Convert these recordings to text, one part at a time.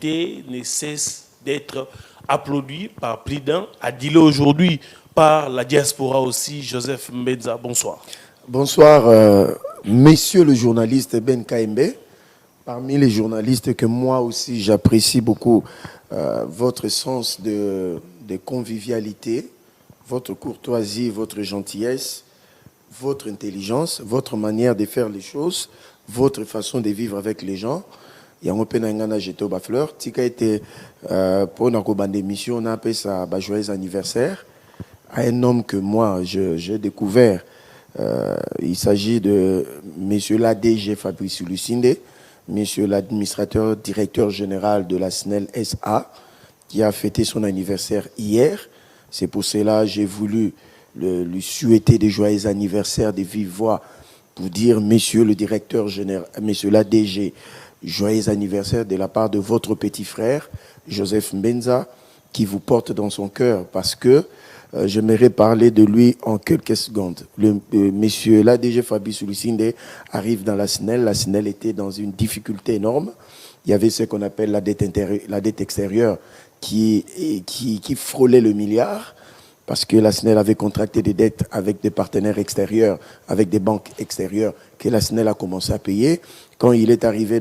vérité ne cesse d'être applaudie par plus d'un, adilé aujourd'hui par la diaspora aussi. Joseph Mbenza, bonsoir. Bonsoir, messieurs le journaliste Ben Kaimbe. Parmi les journalistes que moi aussi j'apprécie beaucoup, votre sens de convivialité, votre courtoisie, votre gentillesse, votre intelligence, votre manière de faire les choses, votre façon de vivre avec les gens. Il y a un peu d'angana j'étais au Bafleur. Tika était pour notre bande d'émission, on a appelé ça joyeux anniversaire à un homme que moi j'ai découvert. Il s'agit de monsieur l'ADG Fabrice Lucinde, monsieur l'administrateur directeur général de la SNEL SA, qui a fêté son anniversaire hier. C'est pour cela que j'ai voulu lui souhaiter des joyeux anniversaires de vive voix pour dire, monsieur le directeur général, monsieur l'ADG, joyeux anniversaire de la part de votre petit frère, Joseph Mbenza, qui vous porte dans son cœur, parce que j'aimerais parler de lui en quelques secondes. Monsieur l'ADG Fabrice Lucinde arrive dans la SNEL. La SNEL était dans une difficulté énorme. Il y avait ce qu'on appelle la dette extérieure qui frôlait le milliard, parce que la SNEL avait contracté des dettes avec des partenaires extérieurs, avec des banques extérieures, que la SNEL a commencé à payer. Quand il est arrivé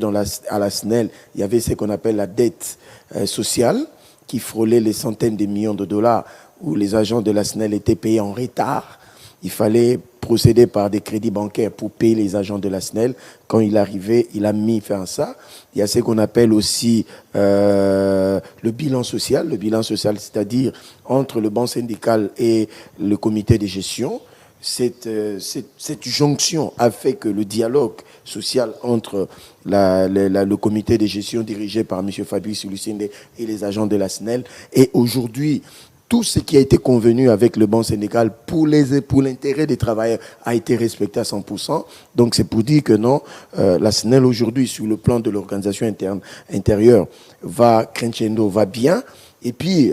à la SNEL, il y avait ce qu'on appelle la dette sociale, qui frôlait les centaines de millions de dollars, où les agents de la SNEL étaient payés en retard. Il fallait procéder par des crédits bancaires pour payer les agents de la SNEL. Quand il arrivait, il a mis fin à ça. Il y a ce qu'on appelle aussi le bilan social. Le bilan social, c'est-à-dire entre le banc syndical et le comité de gestion. Cette jonction a fait que le dialogue social entre le comité de gestion dirigé par M. Fabrice Lucinde et les agents de la SNEL est aujourd'hui tout ce qui a été convenu avec le banc syndical pour l'intérêt des travailleurs a été respecté à 100%. Donc c'est pour dire que non, la SNEL aujourd'hui, sur le plan de l'organisation intérieure, va crescendo, va bien. Et puis,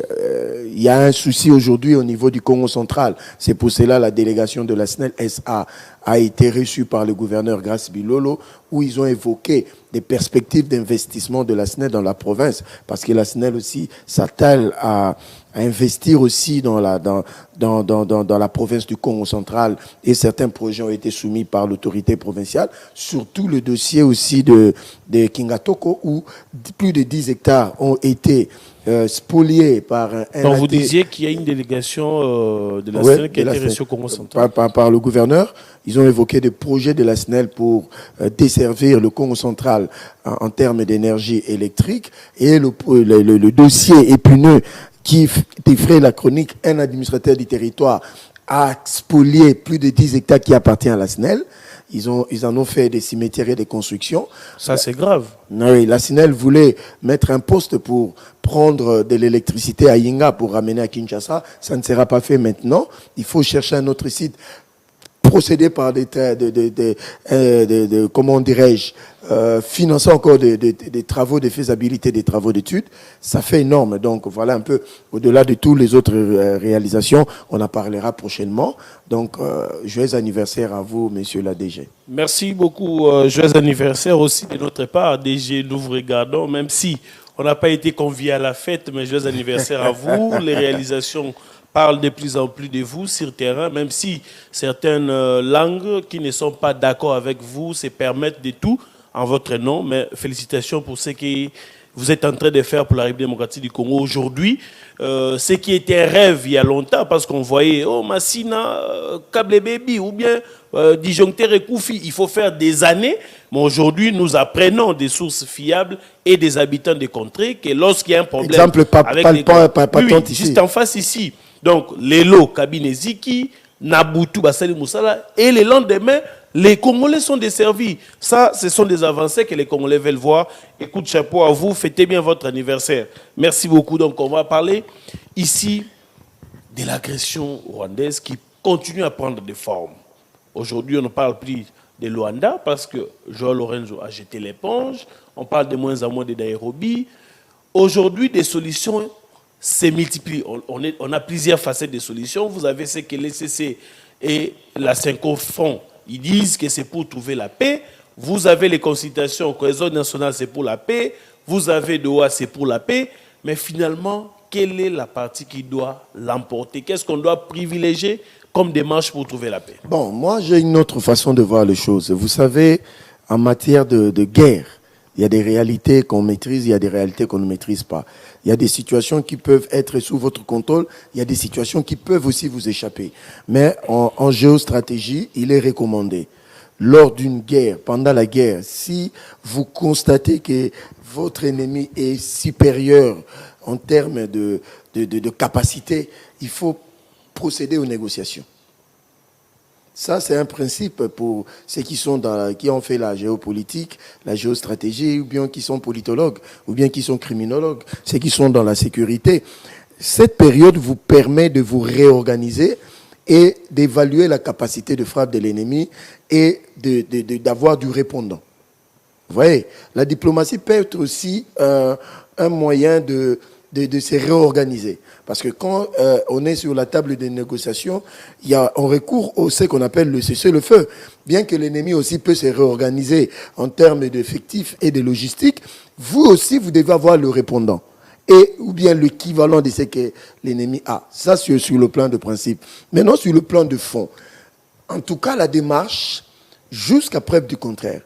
il y a un souci aujourd'hui au niveau du Congo central. C'est pour cela la délégation de la SNEL SA a été reçue par le gouverneur Grace Bilolo, où ils ont évoqué des perspectives d'investissement de la SNEL dans la province, parce que la SNEL aussi s'attelle à investir aussi dans la province du Congo central, et certains projets ont été soumis par l'autorité provinciale, surtout le dossier aussi de Kingatoko, où plus de 10 hectares ont été spoliés par un... Donc vous disiez qu'il y a une délégation de la SNEL qui a été reçue au Congo central. Par le gouverneur. Ils ont évoqué des projets de la SNEL pour desservir le Congo central en termes d'énergie électrique, et le dossier épineux qui effraie la chronique, un administrateur du territoire a spolié plus de 10 hectares qui appartiennent à la SNEL. Ils en ont fait des cimetières et des constructions. Ça, c'est grave. Oui, la SNEL voulait mettre un poste pour prendre de l'électricité à Yinga pour ramener à Kinshasa. Ça ne sera pas fait maintenant. Il faut chercher un autre site, procéder par comment dirais-je, financer encore des travaux de faisabilité, des travaux d'études. Ça fait énorme. Donc voilà un peu, au-delà de toutes les autres réalisations, on en parlera prochainement. Donc joyeux anniversaire à vous, monsieur l'ADG. Merci beaucoup. Joyeux anniversaire aussi de notre part, DG. Nous vous regardons, même si on n'a pas été conviés à la fête, mais joyeux anniversaire à vous. Les réalisations parlent de plus en plus de vous sur terrain, même si certaines langues qui ne sont pas d'accord avec vous se permettent de tout en votre nom. Mais félicitations pour ce que vous êtes en train de faire pour la République démocratique du Congo aujourd'hui. Ce qui était un rêve il y a longtemps, parce qu'on voyait, oh, Massina, Câble Baby, ou bien Disjoncteur et Koufi. Il faut faire des années, mais aujourd'hui, nous apprenons des sources fiables et des habitants des contrées que lorsqu'il y a un problème... Exemple, juste en face ici. Donc, les lots, Kabine Ziki, Nabutu, Bassali Moussala, et le lendemain, les Congolais sont desservis. Ça, ce sont des avancées que les Congolais veulent voir. Écoute, chapeau à vous, fêtez bien votre anniversaire. Merci beaucoup. Donc, on va parler ici de l'agression rwandaise qui continue à prendre des formes. Aujourd'hui, on ne parle plus de Luanda parce que João Lorenzo a jeté l'éponge. On parle de moins en moins de Nairobi. Aujourd'hui, des solutions se multiplient. On a plusieurs facettes de solutions. Vous avez ce que l'ECC et la Cinco font. Ils disent que c'est pour trouver la paix. Vous avez les consultations, cohésion nationale, c'est pour la paix. vous avez Doha, c'est pour la paix, mais finalement, quelle est la partie qui doit l'emporter? Qu'est-ce qu'on doit privilégier comme démarche pour trouver la paix? Bon, moi, j'ai une autre façon de voir les choses. Vous savez, en matière de guerre, il y a des réalités qu'on maîtrise, il y a des réalités qu'on ne maîtrise pas. Il y a des situations qui peuvent être sous votre contrôle, il y a des situations qui peuvent aussi vous échapper. Mais en géostratégie, il est recommandé, lors d'une guerre, pendant la guerre, si vous constatez que votre ennemi est supérieur en termes de capacité, il faut procéder aux négociations. Ça, c'est un principe pour ceux qui ont fait la géopolitique, la géostratégie, ou bien qui sont politologues, ou bien qui sont criminologues, ceux qui sont dans la sécurité. Cette période vous permet de vous réorganiser et d'évaluer la capacité de frappe de l'ennemi et d'avoir du répondant. Vous voyez, la diplomatie peut être aussi un moyen de se réorganiser. Parce que quand on est sur la table des négociations, on recourt au ce qu'on appelle le cessez-le-feu. Bien que l'ennemi aussi peut se réorganiser en termes d'effectifs et de logistique, vous aussi, vous devez avoir le répondant. Ou bien l'équivalent de ce que l'ennemi a. Ça, c'est sur le plan de principe. Maintenant, sur le plan de fond. En tout cas, la démarche, jusqu'à preuve du contraire,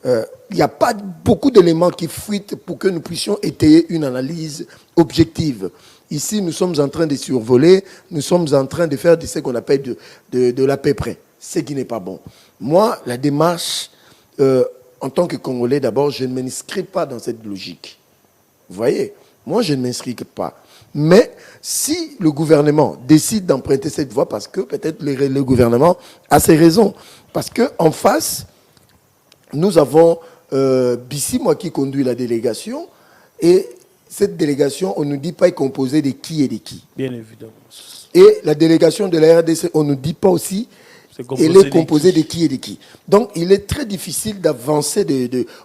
il n'y a pas beaucoup d'éléments qui fuitent pour que nous puissions étayer une analyse objective. Ici, nous sommes en train de survoler, nous sommes en train de faire de ce qu'on appelle de l'à peu près, ce qui n'est pas bon. Moi, la démarche, en tant que Congolais, d'abord, je ne m'inscris pas dans cette logique. Vous voyez, moi, je ne m'inscris pas. Mais si le gouvernement décide d'emprunter cette voie, parce que peut-être le gouvernement a ses raisons, parce qu'en face, nous avons Bissi, moi qui conduis la délégation, et cette délégation, on ne nous dit pas est composée de qui et de qui. Bien évidemment. Et la délégation de la RDC, on ne nous dit pas aussi elle est composée de qui et de qui. Donc, il est très difficile d'avancer.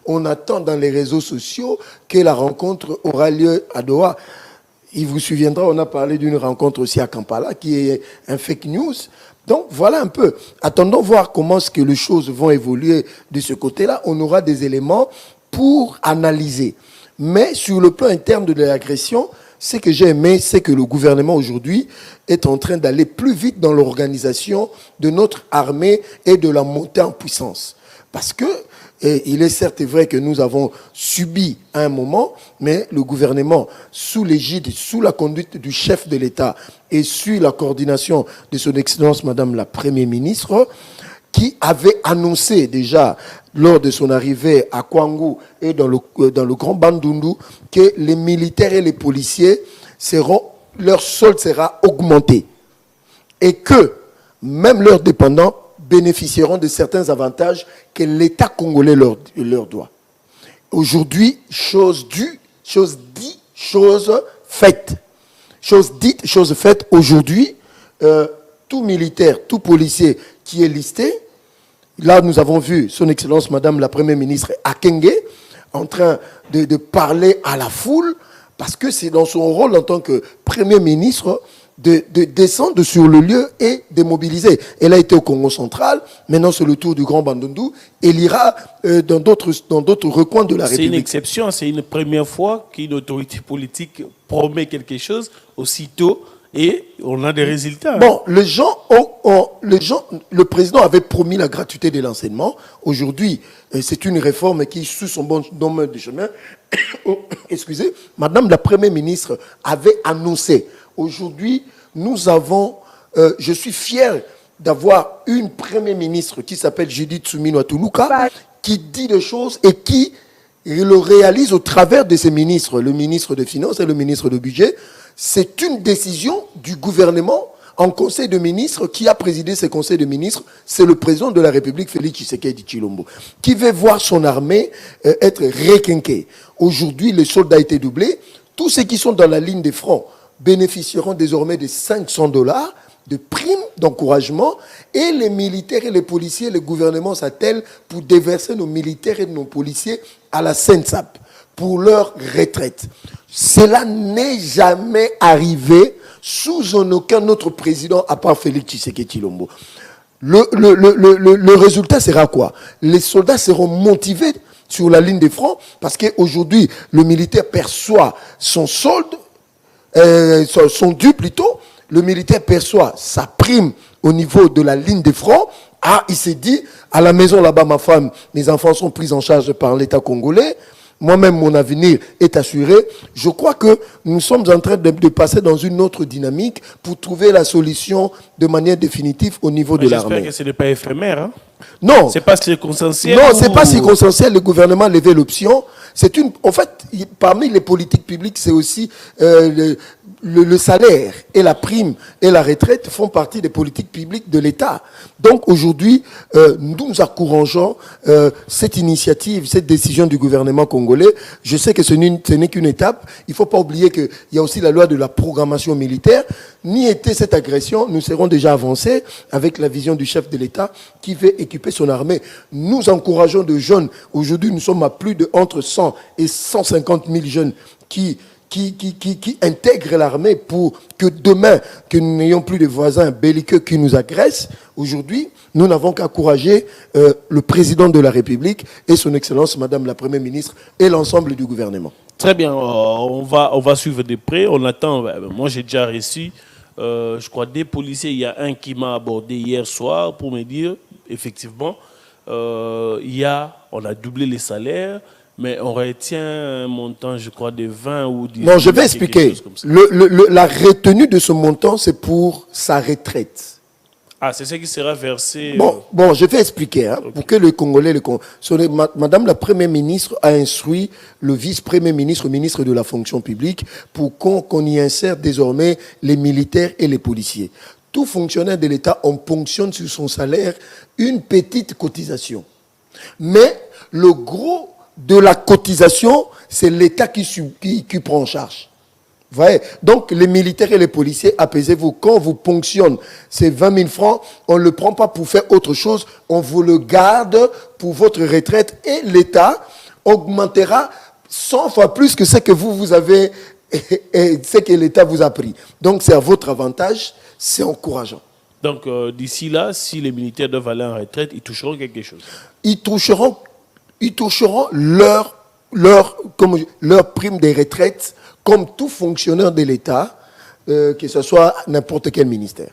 On attend dans les réseaux sociaux que la rencontre aura lieu à Doha. Il vous souviendra, on a parlé d'une rencontre aussi à Kampala, qui est un fake news. Donc, voilà un peu. Attendons voir comment est-ce que les choses vont évoluer de ce côté-là. On aura des éléments pour analyser. Mais sur le plan interne de l'agression, ce que j'ai aimé, c'est que le gouvernement aujourd'hui est en train d'aller plus vite dans l'organisation de notre armée et de la montée en puissance. Parce que il est certes vrai que nous avons subi à un moment, mais le gouvernement, sous l'égide, sous la conduite du chef de l'État et sous la coordination de son Excellence Madame la Première ministre, qui avait annoncé déjà lors de son arrivée à Kwangu et dans le Grand Bandundu que les militaires et les policiers leur solde sera augmenté et que même leurs dépendants bénéficieront de certains avantages que l'État congolais leur doit. Aujourd'hui, chose due, chose dite, chose faite. Chose dite, chose faite. Aujourd'hui, tout militaire, tout policier qui est listé, là nous avons vu son Excellence Madame la Première ministre Akenge en train de parler à la foule, parce que c'est dans son rôle en tant que Premier ministre de descendre sur le lieu et de mobiliser. Elle a été au Congo central, maintenant c'est le tour du Grand Bandundu, elle ira dans d'autres recoins de la République. C'est une exception, c'est une première fois qu'une autorité politique promet quelque chose aussitôt et on a des résultats. Bon, le président avait promis la gratuité de l'enseignement. Aujourd'hui, c'est une réforme qui, sous son bon de chemin, excusez, Madame la Première ministre avait annoncé. Aujourd'hui, nous avons, je suis fier d'avoir une Première ministre qui s'appelle Judith Suminwa Tuluka, qui dit des choses et qui le réalise au travers de ses ministres, le ministre des Finances et le ministre du Budget. C'est une décision du gouvernement en Conseil de ministres. Qui a présidé ce Conseil de ministres? C'est le président de la République, Félix Tshisekedi Tshilombo, qui veut voir son armée être requinquée. Aujourd'hui, les soldats ont été doublés. Tous ceux qui sont dans la ligne des fronts bénéficieront désormais de $500 de primes d'encouragement, et les militaires et les policiers, le gouvernement s'attelle pour déverser nos militaires et nos policiers à la SENSAP pour leur retraite. Cela n'est jamais arrivé sous aucun autre président à part Félix Tshisekedi Tshilombo. Le résultat sera quoi? Les soldats seront motivés sur la ligne de front, parce qu'aujourd'hui, le militaire perçoit son solde, son dû plutôt, le militaire perçoit sa prime au niveau de la ligne de front. Ah, il s'est dit, à la maison là-bas, ma femme, mes enfants sont pris en charge par l'État congolais. Moi-même, mon avenir est assuré. Je crois que nous sommes en train de passer dans une autre dynamique pour trouver la solution de manière définitive au niveau de l'armée. J'espère que ce n'est pas éphémère. Hein? Non. C'est pas circonstanciel. Non, c'est pas circonstanciel. Le gouvernement a levé l'option. En fait, parmi les politiques publiques, c'est aussi le salaire et la prime et la retraite font partie des politiques publiques de l'État. Donc aujourd'hui, nous encourageons cette initiative, cette décision du gouvernement congolais. Je sais que ce n'est qu'une étape. Il ne faut pas oublier qu'il y a aussi la loi de la programmation militaire. N'y était cette agression, nous serons déjà avancés avec la vision du chef de l'État qui veut équiper son armée. Nous encourageons de jeunes. Aujourd'hui, nous sommes à plus de entre 100 et 150 000 jeunes qui intègrent l'armée pour que demain, que nous n'ayons plus de voisins belliqueux qui nous agressent. Aujourd'hui, nous n'avons qu'à encourager le président de la République et son Excellence, Madame la Première ministre, et l'ensemble du gouvernement. Très bien, on va suivre de près. On attend. Moi, j'ai déjà reçu, je crois, des policiers. Il y a un qui m'a abordé hier soir pour me dire, effectivement, on a doublé les salaires. Mais on retient un montant, je crois, de 20 ou 10. Non, je vais expliquer. La retenue de ce montant, c'est pour sa retraite. Ah, c'est ce qui sera versé. Bon, je vais expliquer. Hein, okay. Pour que les Congolais... Madame la Première ministre a instruit le vice-premier ministre, ministre de la fonction publique, pour qu'on y insère désormais les militaires et les policiers. Tout fonctionnaire de l'État, on ponctionne sur son salaire une petite cotisation. Mais le gros de la cotisation, c'est l'État qui prend en charge. Vous voyez? Donc, les militaires et les policiers, apaisez-vous. Quand vous ponctionnez ces 20 000 francs, on ne le prend pas pour faire autre chose. On vous le garde pour votre retraite et l'État augmentera 100 fois plus que ce que vous avez et ce que l'État vous a pris. Donc, c'est à votre avantage. C'est encourageant. Donc, d'ici là, si les militaires doivent aller en retraite, ils toucheront quelque chose. Ils toucheront leur prime de retraite comme tout fonctionnaire de l'État, que ce soit n'importe quel ministère.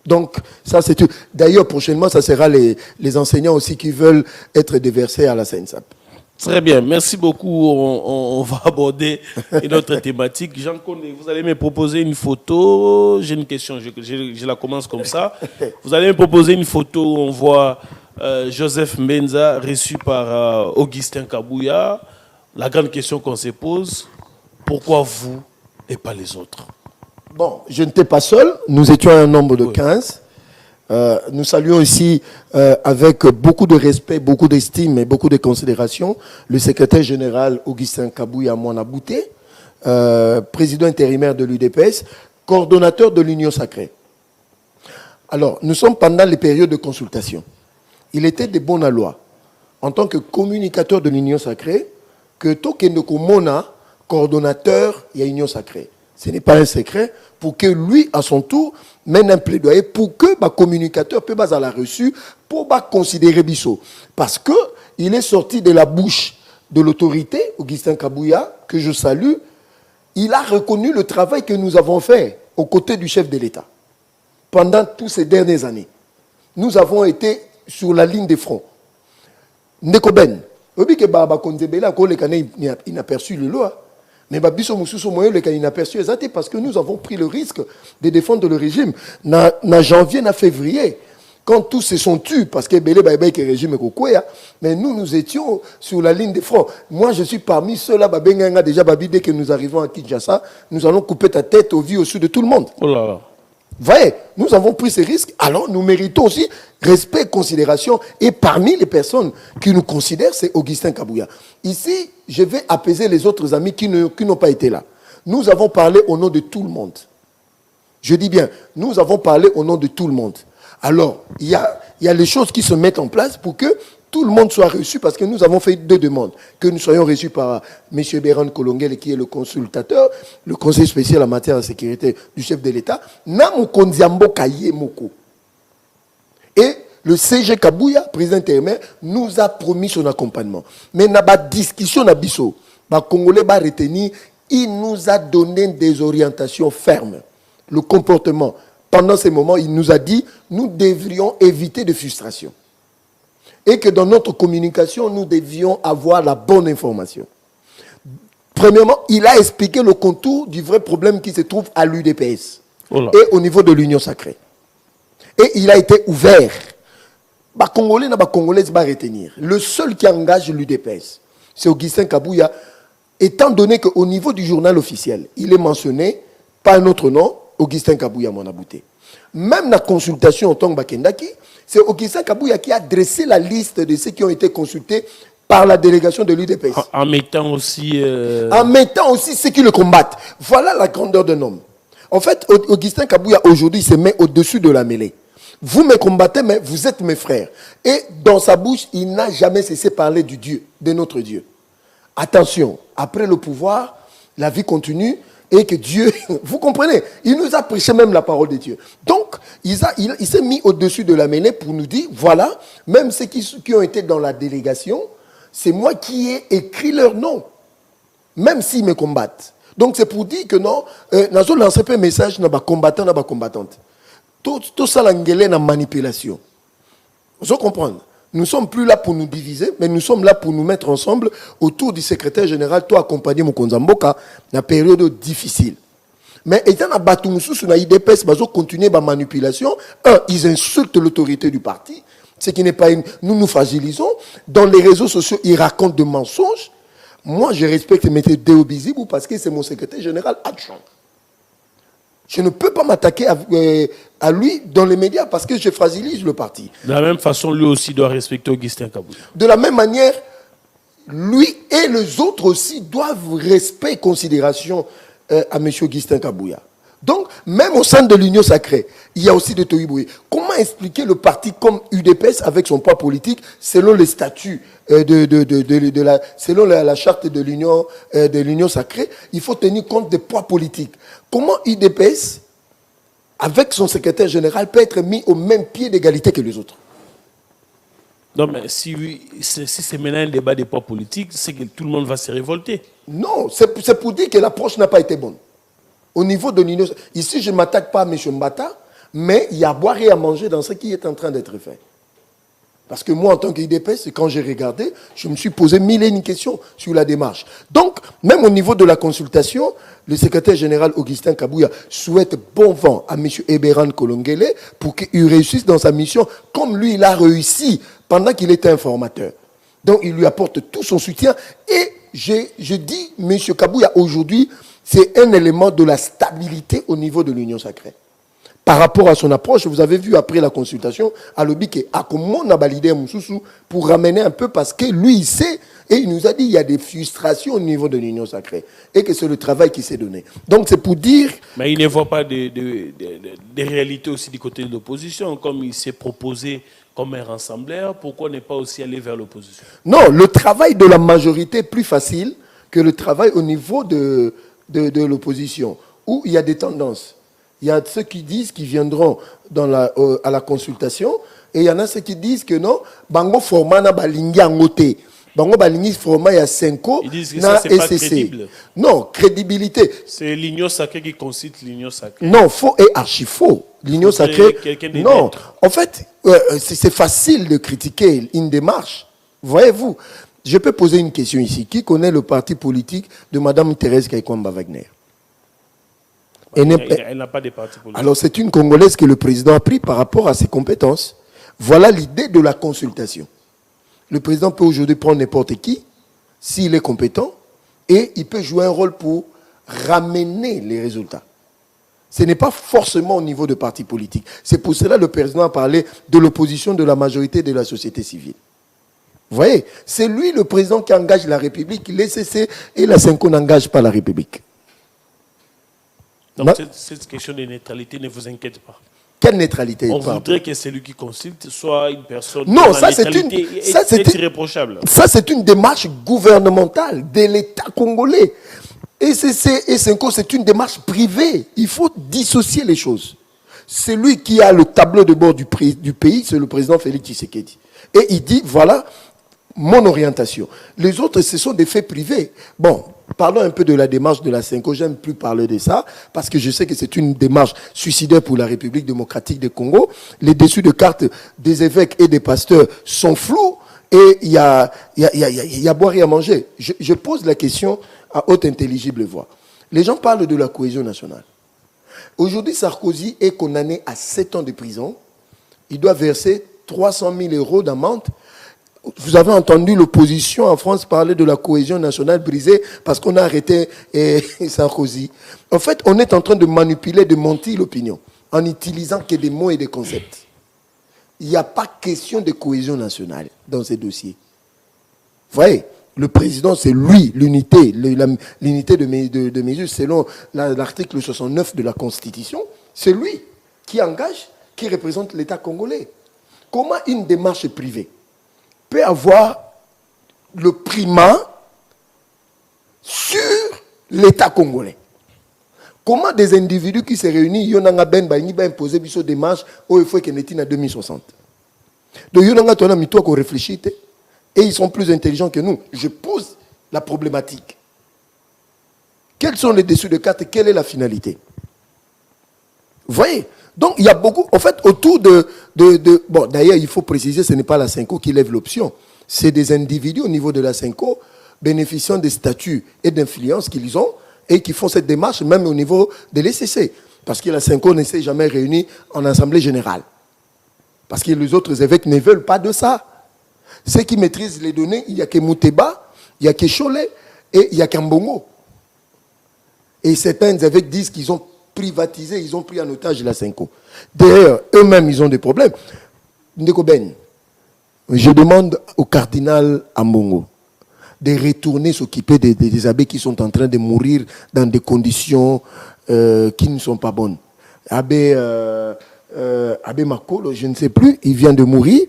Donc, ça c'est tout. D'ailleurs, prochainement, ça sera les enseignants aussi qui veulent être déversés à la CNSAP. Très bien, merci beaucoup. On va aborder une autre thématique. Jean Condé, vous allez me proposer une photo. J'ai une question, je la commence comme ça. Vous allez me proposer une photo où on voit Joseph Mbenza reçu par Augustin Kabouya. La grande question qu'on se pose, pourquoi vous et pas les autres? Bon, je n'étais pas seul. Nous étions un nombre de 15. Nous saluons ici, avec beaucoup de respect, beaucoup d'estime et beaucoup de considération, le secrétaire général Augustin Kabouya Mwanabouté, président intérimaire de l'UDPS, coordonnateur de l'Union Sacrée. Alors, nous sommes pendant les périodes de consultation. Il était de bonne loi, en tant que communicateur de l'Union Sacrée, que Tokendoko Mona, coordonnateur, il y a Union Sacrée. Ce n'est pas un secret, pour que lui, à son tour, mène un plaidoyer pour que le communicateur peut à la reçue pour considérer Bissot. Parce qu'il est sorti de la bouche de l'autorité, Augustin Kabouya, que je salue. Il a reconnu le travail que nous avons fait aux côtés du chef de l'État pendant toutes ces dernières années. Nous avons été sur la ligne de front. Ndekoben, il n'a perçu le loi. Mais Babiso Moussousso Moyo, le inaperçu, parce que nous avons pris le risque de défendre le régime. Na janvier, na février, quand tous se sont tus, parce que Belé Baïbaï que le régime est kokwea, mais nous étions sur la ligne de front. Moi, je suis parmi ceux-là, Babenganga, déjà, Babi, dès que nous arrivons à Kinshasa, nous allons couper ta tête au vu au-dessus de tout le monde. Oh là là. Vous voyez, nous avons pris ces risques, alors nous méritons aussi respect, considération. Et parmi les personnes qui nous considèrent, c'est Augustin Kabouya. Ici, je vais apaiser les autres amis qui n'ont pas été là. Nous avons parlé au nom de tout le monde. Je dis bien, nous avons parlé au nom de tout le monde. Alors, il y a les choses qui se mettent en place pour que tout le monde soit reçu, parce que nous avons fait 2 demandes. Que nous soyons reçus par M. Béran Kolongel, qui est le consultateur, le conseil spécial en matière de sécurité du chef de l'État, et Le CG Kabouya, président intérimaire, nous a promis son accompagnement. Mais dans la discussion, les Congolais va retenir, il nous a donné des orientations fermes. Le comportement. Pendant ces moments, il nous a dit, nous devrions éviter de frustration. Et que dans notre communication, nous devions avoir la bonne information. Premièrement, il a expliqué le contour du vrai problème qui se trouve à l'UDPS et au niveau de l'Union sacrée. Et il a été ouvert. Les Congolais et les Congolaises vont retenir. Le seul qui engage l'UDPS, c'est Augustin Kabouya, étant donné qu'au niveau du journal officiel, il est mentionné par un autre nom, Augustin Kabouya Monabouté. Même la consultation en tant que Bakendaki, c'est Augustin Kabouya qui a dressé la liste de ceux qui ont été consultés par la délégation de l'UDPS. En mettant aussi... En mettant aussi ceux qui le combattent. Voilà la grandeur d'un homme. En fait, Augustin Kabouya, aujourd'hui, se met au-dessus de la mêlée. Vous me combattez, mais vous êtes mes frères. Et dans sa bouche, il n'a jamais cessé de parler du Dieu, de notre Dieu. Attention, après le pouvoir, la vie continue et que Dieu... Vous comprenez? Il nous a prêché même la parole de Dieu. Donc, il s'est mis au-dessus de la mêlée pour nous dire, voilà, même ceux qui ont été dans la délégation, c'est moi qui ai écrit leur nom, même s'ils me combattent. Donc c'est pour dire que non, nous avons lancé un message dans les combattants, dans les combattantes. Tout ça, c'est une manipulation. Vous comprenez? Nous ne sommes plus là pour nous diviser, mais nous sommes là pour nous mettre ensemble autour du secrétaire général, toi accompagner mon Konzamboka dans une période difficile. Mais étant dans Batoumoussou, sur l'IDPS, ils continuer la manipulation. Ils insultent l'autorité du parti. Ce qui n'est pas nous fragilisons. Dans les réseaux sociaux, ils racontent des mensonges. Moi, je respecte M. Deo Bizibou parce que c'est mon secrétaire général adjoint. Je ne peux pas m'attaquer à lui dans les médias parce que je fragilise le parti. De la même façon, lui aussi doit respecter Augustin Kabouya. De la même manière, lui et les autres aussi doivent respect et considération à M. Augustin Kabouya. Donc, même au sein de l'Union sacrée, il y a aussi des Tohiboué. Comment expliquer le parti comme UDPS avec son poids politique selon les statuts selon la charte de l'Union sacrée? Il faut tenir compte des poids politiques. Comment UDPS, avec son secrétaire général, peut être mis au même pied d'égalité que les autres? Non, mais si c'est maintenant un débat des poids politiques, c'est que tout le monde va se révolter. Non, c'est pour dire que l'approche n'a pas été bonne. Au niveau de l'Union, ici je ne m'attaque pas à M. Mbata, mais il y a à boire et à manger dans ce qui est en train d'être fait. Parce que moi, en tant qu'IDPS, quand j'ai regardé, je me suis posé mille et une questions sur la démarche. Donc, même au niveau de la consultation, le secrétaire général Augustin Kabouya souhaite bon vent à M. Eberan Kolongele pour qu'il réussisse dans sa mission comme lui, il a réussi pendant qu'il était informateur. Donc, il lui apporte tout son soutien. Et je dis, M. Kabouya, aujourd'hui, c'est un élément de la stabilité au niveau de l'Union sacrée. Par rapport à son approche, vous avez vu après la consultation, à l'Obiké, à comment on a validé Moussoussou pour ramener un peu parce que lui, il sait, et il nous a dit qu'il y a des frustrations au niveau de l'Union sacrée et que c'est le travail qui s'est donné. Donc c'est pour dire... Mais il ne voit pas des réalités aussi du côté de l'opposition, comme il s'est proposé comme un rassembleur, pourquoi ne pas aussi aller vers l'opposition? Non, le travail de la majorité est plus facile que le travail au niveau de l'opposition, où il y a des tendances. Il y a ceux qui disent qu'ils viendront à la consultation, et il y en a ceux qui disent que non, bango format na balingi angote. Bango balingi format ya 5 ans. Ils disent que ça, c'est pas crédible. Non, crédibilité. C'est l'Union sacrée qui concite l'Union sacrée. Non, faux et archi faux. L'Union sacrée. Non, en fait, c'est facile de critiquer une démarche. Voyez-vous, je peux poser une question ici. Qui connaît le parti politique de Mme Thérèse Kaikwamba Wagner? Elle n'a pas de parti politique. Alors c'est une Congolaise que le président a pris par rapport à ses compétences. Voilà l'idée de la consultation. Le président peut aujourd'hui prendre n'importe qui, s'il est compétent, et il peut jouer un rôle pour ramener les résultats. Ce n'est pas forcément au niveau de parti politique. C'est pour cela que le président a parlé de l'opposition de la majorité de la société civile. Vous voyez, c'est lui le président qui engage la République, l'ECC et la CENCO n'engagent pas la République. Donc cette question de neutralité ne vous inquiète pas. Quelle neutralité? On voudrait que celui qui consulte soit une personne non, ça c'est irréprochable. Ça c'est une démarche gouvernementale de l'État congolais. ECC et CENCO c'est une démarche privée. Il faut dissocier les choses. celui qui a le tableau de bord du pays, c'est le président Félix Tshisekedi. Et il dit, voilà mon orientation. Les autres, ce sont des faits privés. Bon, parlons un peu de la démarche de la Cinco. J'aime plus parler de ça, parce que je sais que c'est une démarche suicidaire pour la République démocratique du Congo. Les dessus de cartes des évêques et des pasteurs sont flous, et il y a boire et à manger. Je pose la question à haute intelligible voix. Les gens parlent de la cohésion nationale. Aujourd'hui, Sarkozy est condamné à 7 ans de prison. Il doit verser 300 000 euros d'amende. Vous avez entendu l'opposition en France parler de la cohésion nationale brisée parce qu'on a arrêté Sarkozy. En fait, on est en train de manipuler, de mentir l'opinion en utilisant que des mots et des concepts. Il n'y a pas question de cohésion nationale dans ces dossiers. Vous voyez, le président, c'est lui, l'unité de mesure selon l'article 69 de la Constitution. C'est lui qui engage, qui représente l'État congolais. Comment une démarche privée peut avoir le primat sur l'État congolais? Comment des individus qui se réunissent, ils ont imposé des démarches où il faut qu'ils n'étaient en 2060. Donc, ils ont réfléchi et ils sont plus intelligents que nous. Je pose la problématique. Quels sont les dessus de cartes et quelle est la finalité? Vous voyez? Donc, il y a beaucoup, en fait, autour bon, d'ailleurs, il faut préciser, ce n'est pas la Cinco qui lève l'option. C'est des individus au niveau de la Cinco bénéficiant des statuts et d'influence qu'ils ont et qui font cette démarche même au niveau de l'ECC. Parce que la Cinco ne s'est jamais réunie en assemblée générale. Parce que les autres évêques ne veulent pas de ça. Ceux qui maîtrisent les données, il n'y a que Mouteba, il n'y a que Cholet et il n'y a qu'Ambongo. Et certains évêques disent qu'ils ont privatisé, ils ont pris en otage la Cinco. D'ailleurs, eux-mêmes, ils ont des problèmes. Ndeko Ben, je demande au cardinal Ambongo de retourner s'occuper des abbés qui sont en train de mourir dans des conditions qui ne sont pas bonnes. Abbé Makolo, je ne sais plus, il vient de mourir.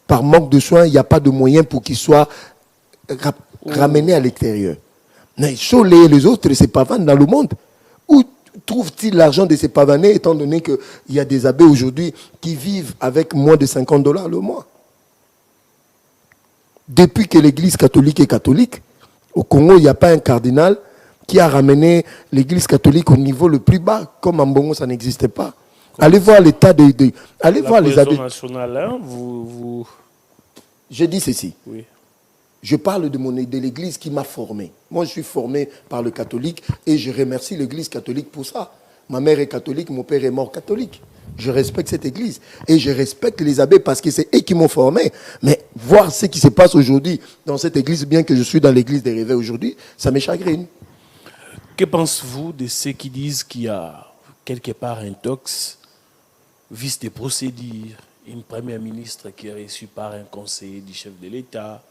Par manque de soins, il n'y a pas de moyens pour qu'il soit ramené à l'extérieur. Mais Cholet et les autres, c'est pavanes dans le monde. Où trouve-t-il l'argent de ces pavanés, étant donné qu'il y a des abbés aujourd'hui qui vivent avec moins de $50 le mois? Depuis que l'Église catholique est catholique, au Congo, il n'y a pas un cardinal qui a ramené l'Église catholique au niveau le plus bas. Comme en Bongo, ça n'existait pas. Allez voir l'état allez voir les abbés. Nationale, hein, Je dis ceci. Oui. Je parle de l'Église qui m'a formé. Moi, je suis formé par le catholique et je remercie l'Église catholique pour ça. Ma mère est catholique, mon père est mort catholique. Je respecte cette Église et je respecte les abbés parce que c'est eux qui m'ont formé. Mais voir ce qui se passe aujourd'hui dans cette Église, bien que je suis dans l'Église des réveils aujourd'hui, ça me chagrine. Que pensez-vous de ceux qui disent qu'il y a quelque part un tox, vice de procédure, une première ministre qui est reçue par un conseiller du chef de l'État?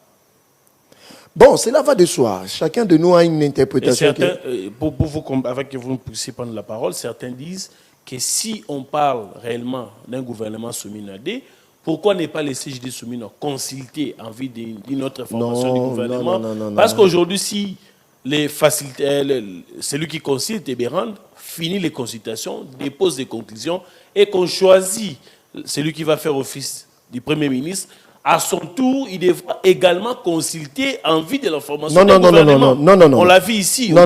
Bon, cela va de soi. Chacun de nous a une interprétation. Certains, pour vous, avec que vous puissiez prendre la parole, certains disent que si on parle réellement d'un gouvernement soumis à D, pourquoi ne pas laisser JD soumis à consulter en vue d'une autre formation du gouvernement? Non, Parce qu'aujourd'hui, si celui qui consulte Béran finit les consultations, dépose des conclusions et qu'on choisit celui qui va faire office du Premier ministre, à son tour, il devra également consulter en vue de la formation du gouvernement. Non. On l'a vu ici. Non.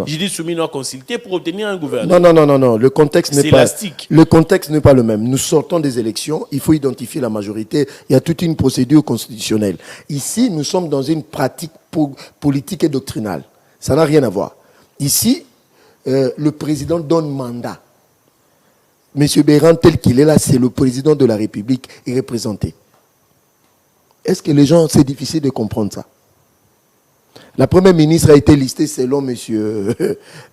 Judith Soumino a consulté pour obtenir un gouvernement. Non. Le contexte n'est pas. Élastique. Le contexte n'est pas le même. Nous sortons des élections. Il faut identifier la majorité. Il y a toute une procédure constitutionnelle. Ici, nous sommes dans une pratique politique et doctrinale. Ça n'a rien à voir. Ici, le président donne mandat. Monsieur Béran, tel qu'il est là, c'est le président de la République et représenté. Est-ce que les gens, c'est difficile de comprendre ça? La première ministre a été listée selon monsieur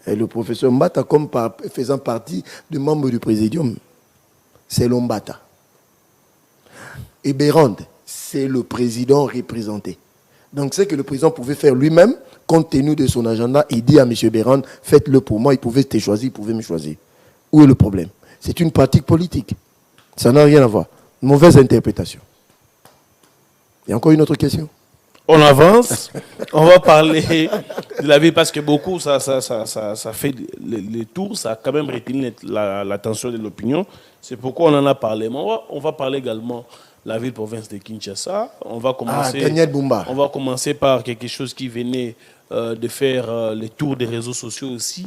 le professeur Mbata comme faisant partie des membres du présidium. Selon Mbata. Et Béran, c'est le président représenté. Donc c'est que le président pouvait faire lui-même, compte tenu de son agenda, il dit à monsieur Béran, faites-le pour moi, il pouvait te choisir, il pouvait me choisir. Où est le problème? C'est une pratique politique. Ça n'a rien à voir. Mauvaise interprétation. Il y a encore une autre question? On avance, on va parler de la vie parce que beaucoup, ça fait les tours, ça a quand même retenu l'attention de l'opinion. C'est pourquoi on en a parlé. Mais on va parler également de la ville-province de Kinshasa. On va commencer par quelque chose qui venait de faire les tours des réseaux sociaux aussi.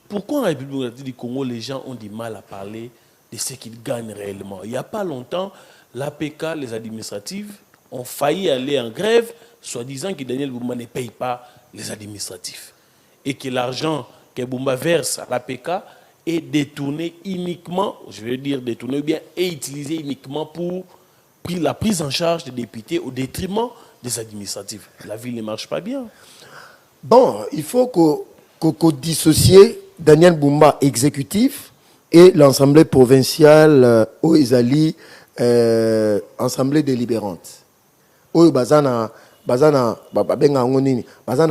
Pourquoi en République du Congo, les gens ont du mal à parler de ce qu'ils gagnent réellement? Il n'y a pas longtemps, l'APK, les administratifs, ont failli aller en grève, soi-disant que Daniel Bumba ne paye pas les administratifs. Et que l'argent que Bumba verse à l'APK est détourné uniquement, je veux dire détourné, ou bien est utilisé uniquement pour la prise en charge des députés au détriment des administratifs. La ville ne marche pas bien. Bon, il faut qu'on dissocie Daniel Bumba exécutif et l'Assemblée provinciale au Ezali, Assemblée délibérante. Au bazana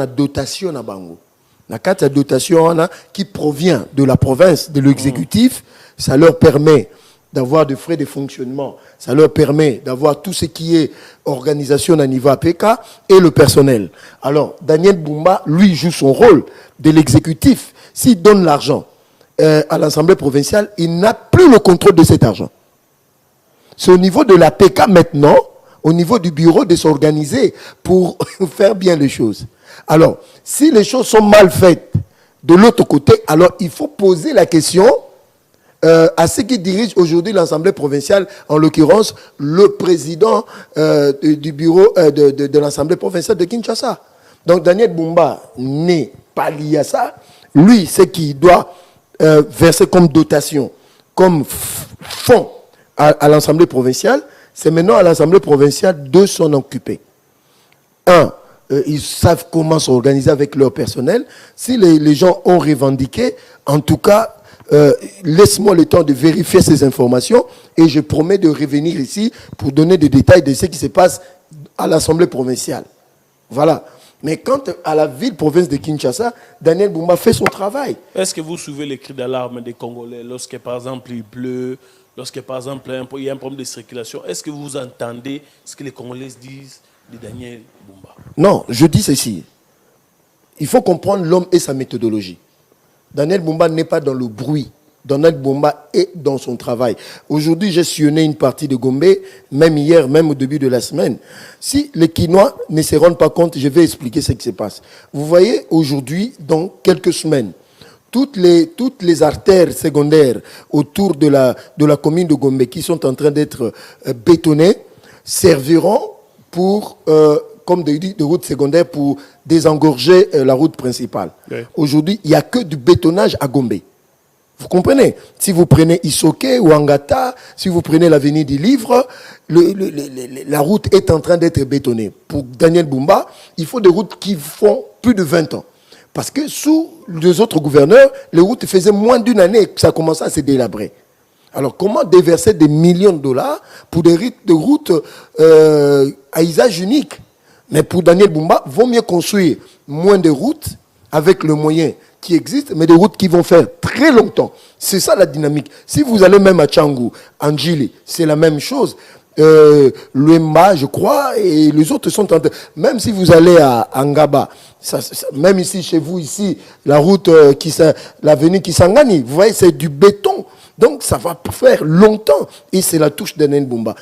dotation na bango. La carte dotation qui provient de la province, de l'exécutif, ça leur permet d'avoir des frais de fonctionnement, ça leur permet d'avoir tout ce qui est organisation à niveau APK et le personnel. Alors, Daniel Bumba, lui, joue son rôle de l'exécutif. S'il donne l'argent à l'Assemblée provinciale, il n'a plus le contrôle de cet argent. C'est au niveau de l'APK maintenant, au niveau du bureau, de s'organiser pour faire bien les choses. Alors, si les choses sont mal faites de l'autre côté, alors il faut poser la question à ceux qui dirigent aujourd'hui l'Assemblée provinciale, en l'occurrence le président du bureau de l'Assemblée provinciale de Kinshasa. Donc Daniel Bumba n'est pas lié à ça. Lui, c'est qu'il doit verser comme dotation, comme fonds à l'Assemblée provinciale. C'est maintenant à l'Assemblée provinciale de s'en occuper. Ils savent comment s'organiser avec leur personnel. Si les gens ont revendiqué, en tout cas, laisse-moi le temps de vérifier ces informations et je promets de revenir ici pour donner des détails de ce qui se passe à l'Assemblée provinciale. Voilà. Mais quant à la ville-province de Kinshasa, Daniel Bumba fait son travail. Est-ce que vous suivez les cris d'alarme des Congolais lorsque, par exemple, il pleut, lorsque, par exemple, il y a un problème de circulation? Est-ce que vous entendez ce que les Congolais disent de Daniel Bumba? Non, je dis ceci. Il faut comprendre l'homme et sa méthodologie. Daniel Bumba n'est pas dans le bruit. Daniel Bumba est dans son travail. Aujourd'hui, j'ai sillonné une partie de Gombe, même hier, même au début de la semaine. Si les Quinois ne se rendent pas compte, je vais expliquer ce qui se passe. Vous voyez, aujourd'hui, dans quelques semaines, toutes les artères secondaires autour de la commune de Gombe qui sont en train d'être bétonnées serviront pour, comme de route secondaire, pour désengorger la route principale. Oui. Aujourd'hui, il n'y a que du bétonnage à Gombe. Vous comprenez? Si vous prenez Isoke ou Angata, si vous prenez l'avenue du Livre, la route est en train d'être bétonnée. Pour Daniel Bumba, il faut des routes qui font plus de 20 ans. Parce que sous les autres gouverneurs, les routes faisaient moins d'une année que ça commençait à se délabrer. Alors, comment déverser des millions de dollars pour des routes à usage unique? Mais pour Daniel Bumba, il vaut mieux construire moins de routes avec le moyen qui existe, mais des routes qui vont faire très longtemps. C'est ça la dynamique. Si vous allez même à Tchangou, en Djili, c'est la même chose. L'Emba, je crois, et les autres sont en train. Même si vous allez à Ngaba, même ici, chez vous, ici, la route, l'avenue Kisangani, vous voyez, c'est du béton. Donc, ça va faire longtemps. Et c'est la touche de Daniel Bumba.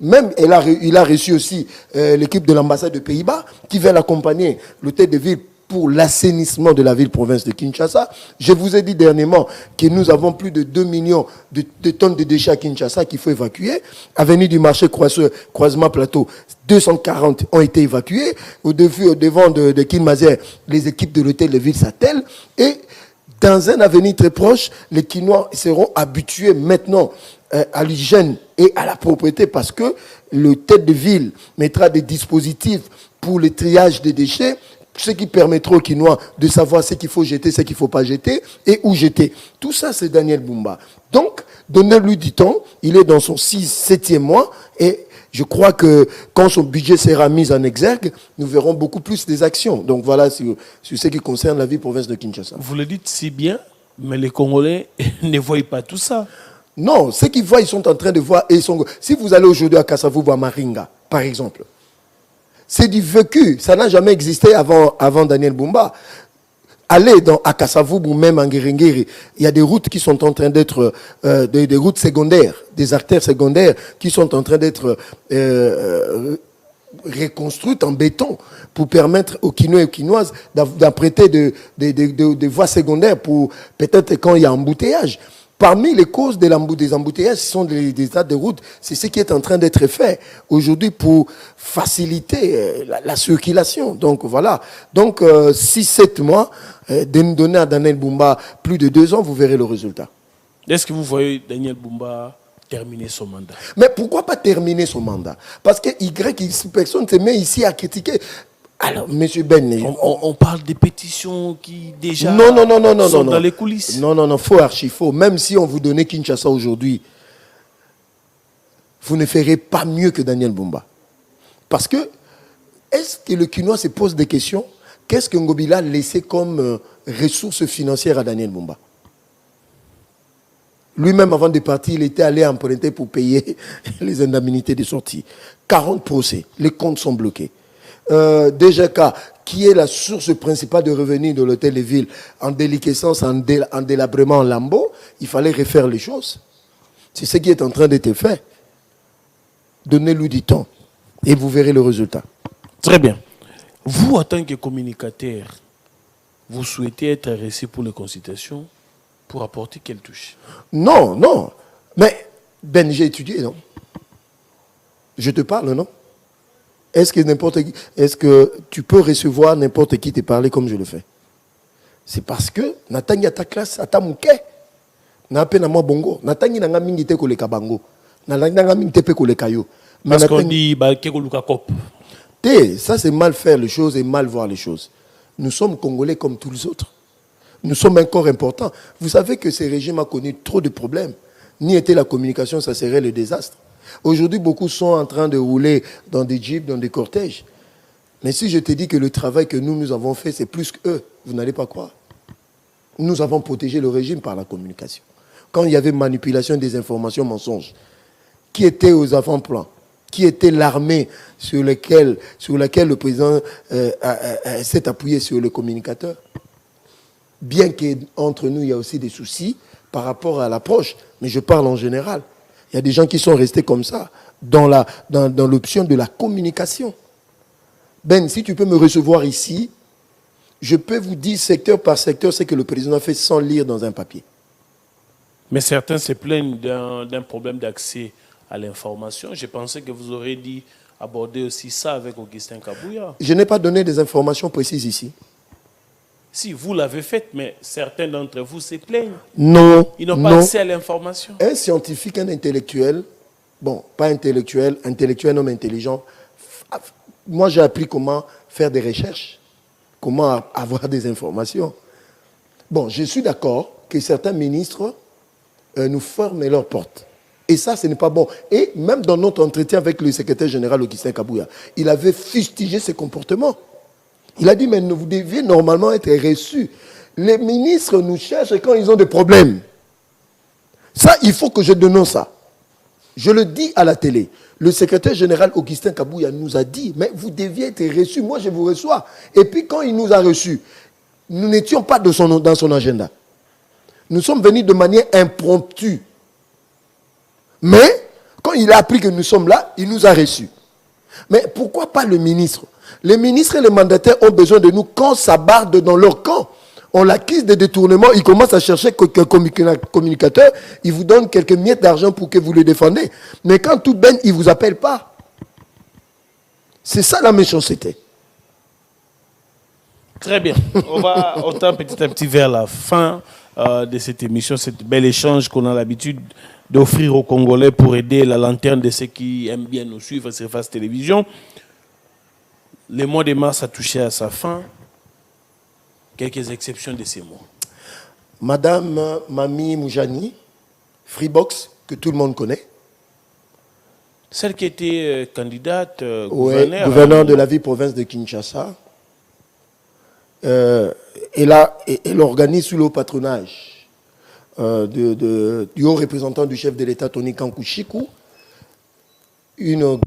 Même, il a reçu aussi l'équipe de l'ambassade de Pays-Bas qui vient l'accompagner, l'hôtel de ville, pour l'assainissement de la ville-province de Kinshasa. Je vous ai dit dernièrement que nous avons plus de 2 millions de tonnes de déchets à Kinshasa qu'il faut évacuer. Avenue du marché croisement plateau, 240 ont été évacués. Devant de Kinmazer, les équipes de l'hôtel de ville s'attellent. Et dans un avenir très proche, les Quinois seront habitués maintenant à l'hygiène et à la propreté parce que le tête de ville mettra des dispositifs pour le triage des déchets, ce qui permettra aux Quinois de savoir ce qu'il faut jeter, ce qu'il ne faut pas jeter et où jeter. Tout ça, c'est Daniel Bumba. Donc, donnez-lui du temps. Il est dans son 7e mois et je crois que quand son budget sera mis en exergue, nous verrons beaucoup plus des actions. Donc voilà sur ce qui concerne la ville-province de Kinshasa. Vous le dites si bien, mais les Congolais ne voient pas tout ça. Non, ceux qui voient, ils sont en train de voir. Si vous allez aujourd'hui à Kassavou, à Maringa, par exemple, C'est du vécu. Ça n'a jamais existé avant Daniel Bumba. Allez à Kassavu ou même en Guéringiri, il y a des routes qui sont en train d'être, des routes secondaires, des artères secondaires qui sont en train d'être reconstruites en béton pour permettre aux Quinois et aux Quinoises d'apprêter des voies secondaires pour peut-être quand il y a embouteillage. Parmi les causes des embouteillages, ce sont des états de route. C'est ce qui est en train d'être fait aujourd'hui pour faciliter la circulation. Donc voilà. Donc 6-7 mois, de nous donner à Daniel Bumba plus de 2 ans, vous verrez le résultat. Est-ce que vous voyez Daniel Bumba terminer son mandat? Mais pourquoi pas terminer son mandat? Parce que personne ne se met ici à critiquer. Alors, M. Ben... On parle des pétitions qui déjà sont dans les coulisses. Non, faux, archi faux. Même si on vous donnait Kinshasa aujourd'hui, vous ne ferez pas mieux que Daniel Bumba. Parce que, est-ce que le Quinois se pose des questions? Qu'est-ce que Ngobila a laissé comme ressources financières à Daniel Bumba? Lui-même, avant de partir, il était allé emprunter pour payer les indemnités de sortie. 40 procès, les comptes sont bloqués. DGK, qui est la source principale de revenus de l'hôtel de ville, en déliquescence, en délabrement, en lambeau, il fallait refaire les choses. C'est ce qui est en train d'être fait. Donnez-lui du temps et vous verrez le résultat. Très bien. Vous, en tant que communicateur, vous souhaitez être reçu pour les consultations pour apporter quelle touche? Non. Mais, Ben, j'ai étudié, non? Je te parle, non? Est-ce que tu peux recevoir n'importe qui te parler comme je le fais? C'est parce que Natangi à ta classe, à ta mouké. Na peine à moi bongo. Natangi n'a mingi te koleka bango. N'a mingi te pe koleka yo. Parce qu'on dit kekoluka kop. Ça c'est mal faire les choses et mal voir les choses. Nous sommes Congolais comme tous les autres. Nous sommes un corps important. Vous savez que ce régime a connu trop de problèmes. Ni était la communication, ça serait le désastre. Aujourd'hui, beaucoup sont en train de rouler dans des jeeps, dans des cortèges. Mais si je te dis que le travail que nous avons fait, c'est plus qu'eux, vous n'allez pas croire. Nous avons protégé le régime par la communication. Quand il y avait manipulation des informations mensonges, qui était aux avant-plans, qui était l'armée sur laquelle le président s'est appuyé sur le communicateur. Bien qu'entre nous, il y a aussi des soucis par rapport à l'approche, mais je parle en général. Il y a des gens qui sont restés comme ça, dans l'option de la communication. Ben, si tu peux me recevoir ici, je peux vous dire secteur par secteur ce que le président a fait sans lire dans un papier. Mais certains se plaignent d'un problème d'accès à l'information. Je pensais que vous auriez dit aborder aussi ça avec Augustin Kabouya. Je n'ai pas donné des informations précises ici. Si, vous l'avez fait, mais certains d'entre vous se plaignent. Non. Ils n'ont pas accès à l'information. Un scientifique, un intellectuel, bon, pas intellectuel, un homme intelligent. Moi, j'ai appris comment faire des recherches, comment avoir des informations. Bon, je suis d'accord que certains ministres nous ferment leurs portes. Et ça, ce n'est pas bon. Et même dans notre entretien avec le secrétaire général Augustin Kabouya, il avait fustigé ce comportement. Il a dit, mais vous deviez normalement être reçus. Les ministres nous cherchent quand ils ont des problèmes. Ça, il faut que je dénonce ça. Je le dis à la télé. Le secrétaire général Augustin Kabouya nous a dit, mais vous deviez être reçus, moi je vous reçois. Et puis quand il nous a reçus, nous n'étions pas dans son agenda. Nous sommes venus de manière impromptue. Mais, quand il a appris que nous sommes là, il nous a reçus. Mais pourquoi pas le ministre? Les ministres et les mandataires ont besoin de nous quand ça barde dans leur camp. On l'accuse de détournement, ils commencent à chercher quelqu'un communicateur, ils vous donnent quelques miettes d'argent pour que vous le défendez. Mais quand tout baigne, ils ne vous appellent pas. C'est ça la méchanceté. Très bien. On tend petit à petit vers la fin de cette émission, cet bel échange qu'on a l'habitude d'offrir aux Congolais pour aider la lanterne de ceux qui aiment bien nous suivre sur Face Télévision. Le mois de mars a touché à sa fin. Quelques exceptions de ces mots. Madame Mami Moujani, Freebox, que tout le monde connaît. Celle qui était candidate gouverneur de la ville-province de Kinshasa. Elle organise sous le patronage du haut représentant du chef de l'État, Tony Kankou Chikou, une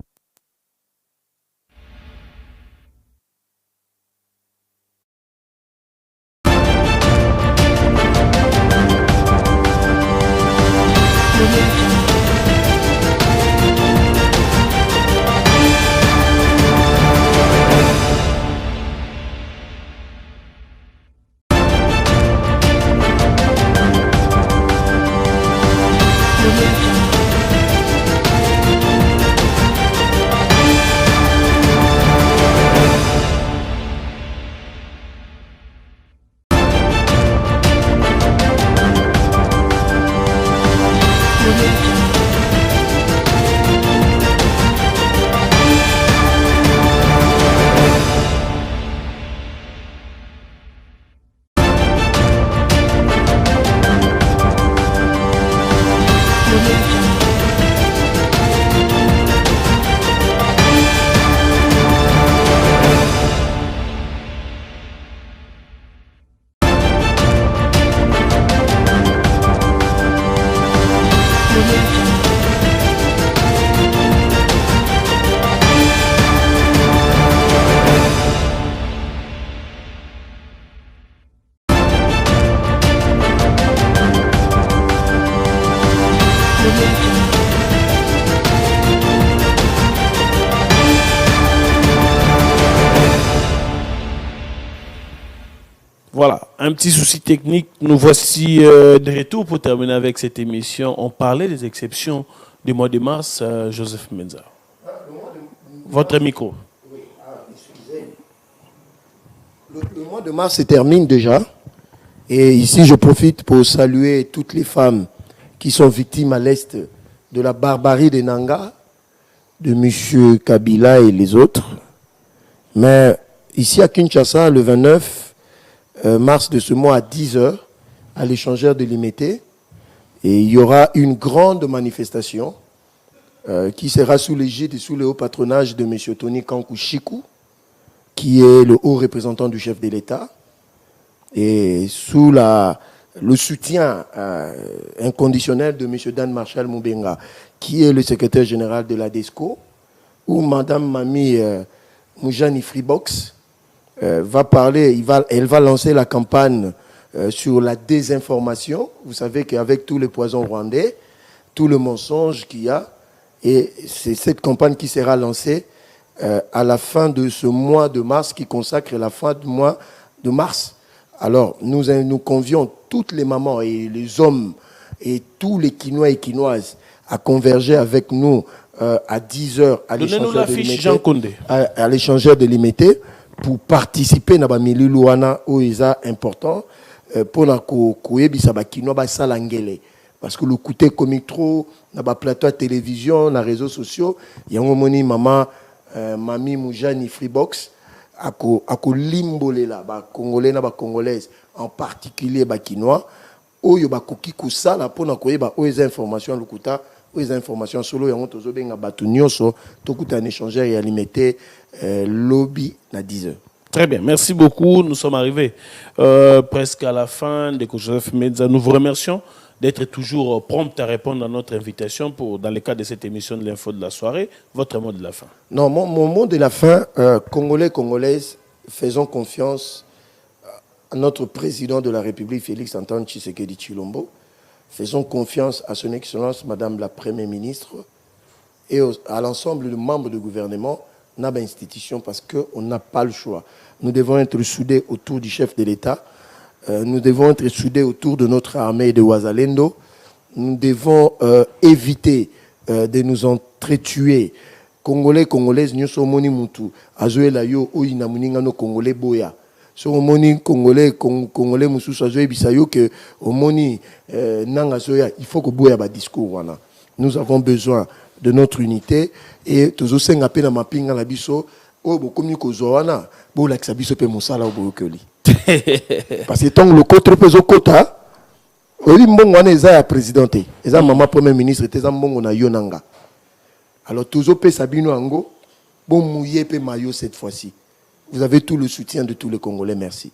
Voilà, un petit souci technique. Nous voici de retour pour terminer avec cette émission. On parlait des exceptions du mois de mars, Joseph Menza. Votre micro. Oui, excusez. Le mois de mars se termine déjà. Et ici, je profite pour saluer toutes les femmes qui sont victimes à l'Est de la barbarie des Nanga, de M. Kabila et les autres. Mais ici à Kinshasa, le 29 mars de ce mois à 10h, à l'échangeur de Limité, et il y aura une grande manifestation qui sera sous l'égide et sous le haut patronage de M. Tony Kankou Chikou, qui est le haut représentant du chef de l'État, et sous le soutien inconditionnel de M. Dan Marshall Moubenga, qui est le secrétaire général de la DESCO, où Mme Mami Moujani Freebox va parler, elle va lancer la campagne sur la désinformation. Vous savez qu'avec tous les poisons rwandais, tout le mensonge qu'il y a, et c'est cette campagne qui sera lancée à la fin de ce mois de mars, qui consacre la fin du mois de mars. Alors, nous convions toutes les mamans et les hommes et tous les Quinois et Quinoises à converger avec nous à 10h à l'échangeur de Limité pour participer à Bamili Luana où ils sont importants pour la koyebisa ba Quinois ba salangele. Parce que le côté comique trop, na ba plateau à télévision, na réseaux sociaux, il y a un moment maman Mami Moujani Freebox ako limbolela ba congolais na ba congolaises en particulier ba Quinois oyo ba koki kusala pona koyeba oyo information lukuta oyo information solo yango tozo benga batu nyonso tokuta un échangeur et alimité lobby na 10h. Très bien, merci beaucoup. Nous sommes arrivés presque à la fin de Joseph Menza. Nous vous remercions d'être toujours prompt à répondre à notre invitation dans le cadre de cette émission de l'info de la soirée. Votre mot de la fin. Non, mon mot de la fin, Congolais, Congolaises, faisons confiance à notre président de la République, Félix Antoine Tshisekedi Tshilombo. Faisons confiance à son Excellence, Madame la Première ministre, et à l'ensemble des membres du gouvernement, n'a pas d'institution, parce qu'on n'a pas le choix. Nous devons être soudés autour du chef de l'État. Nous devons être soudés autour de notre armée de Ouazalendo. Nous devons éviter de nous entretuer. Congolais, Congolaises, nous sommes moni mutu. Azoe la yo o inamuninga no Congolais boya. So moni Congolais, Congolais musu azoe bisayo que au moni nanga zoya. Il faut que boya ba discours wana. Nous avons besoin de notre unité et tous os senga pe na mapinga la biso o bokomi ko zoana bo la biso pe musala o bokeli. Parce que tant le côté peso kota oli mbongo wana eza ya présidenté eza maman premier ministre eza mbongo na yonanga. Alors toujours pe sabino ango bon mouillé pe mayo cette fois-ci. Vous avez tout le soutien de tous les Congolais, merci.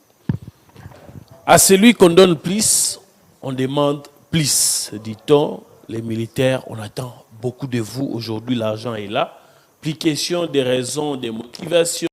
À celui qu'on donne plus, on demande plus, dit-on. Les militaires, on attend beaucoup de vous aujourd'hui, l'argent est là. Plus question des raisons, des motivations.